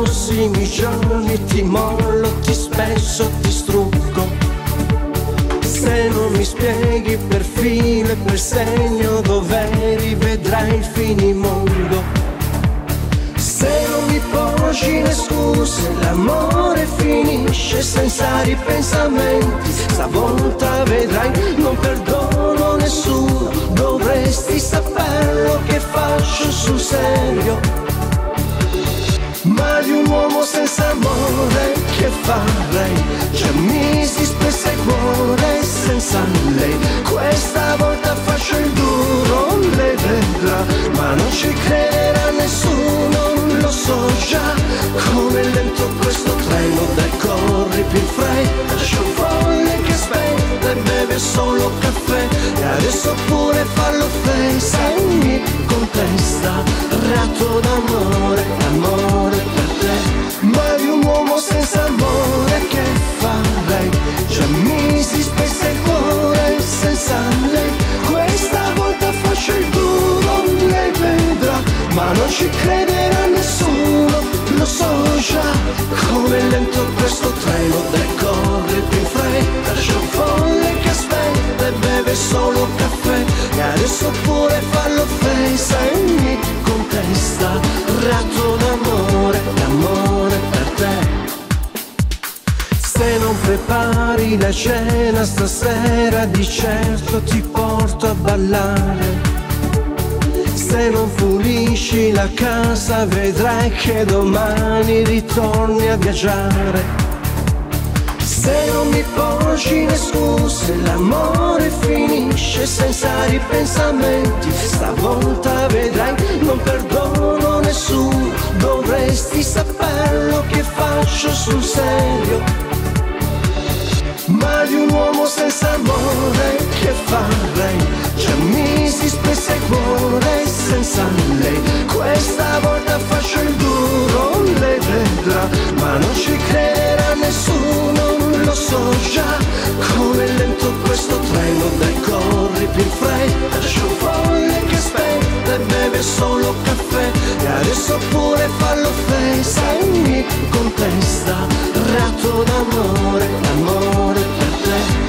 prossimi giorni ti mollo, ti spesso, ti strucco. Se non mi spieghi per filo e per segno dov'eri, vedrai il finimondo. Se non mi porgi le scuse, l'amore finisce senza ripensamenti. Stavolta vedrai, non perdono nessuno, dovresti saperlo che faccio sul serio. Ma di un uomo senza amore che farei? Già misi spesso il cuore senza lei. Questa volta faccio il duro, lei vedrà, ma non ci crederà nessuno, lo so già. Come lento questo treno, dai corri più in fretta. Lascia un folle che aspetta e beve solo caffè, e adesso pure fallo face e mi contesta. Ratto d'amore, amore per te. Ma di un uomo senza amore che farei? Già misi spesso il cuore senza lei. Questa volta faccio il duro, lei vedrà, ma non ci crederà nessuno, lo so già. Come lento questo treno, dai corri più in fretta. Lascia un folle che aspetta e beve solo caffè, e adesso pure fallo face e mi contesta. Ratto d'amore, d'amore per te. Se non prepari la cena stasera, di certo ti porto a ballare. Se non pulisci la casa, vedrai che domani ritorni a viaggiare. Se non mi porgi le scuse, l'amore finisce senza ripensamenti. Stavolta vedrai, non perdono nessuno, dovresti saperlo che faccio sul serio. Ma di un uomo senza amore che farei? Già misi spesso il cuore senza lei. Questa volta faccio il duro, lei vedrà, ma non ci crederà nessuno, lo so già. Come lento questo treno, dai corri più in fretta. Lascia un folle che aspetta e beve solo caffè, e adesso pure fallo face e mi contesta. Ratto d'amore, amore per te.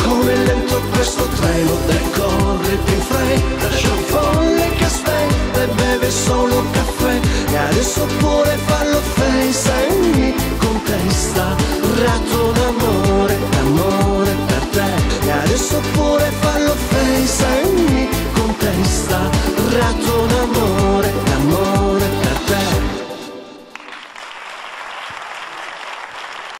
Come lento questo treno, dai corri più in fretta. Lascia un folle che aspetta e beve solo caffè, e adesso pure fallo face e mi contesta. Ratto d'amore, amore per te. E adesso pure fallo face e mi contesta. Ratto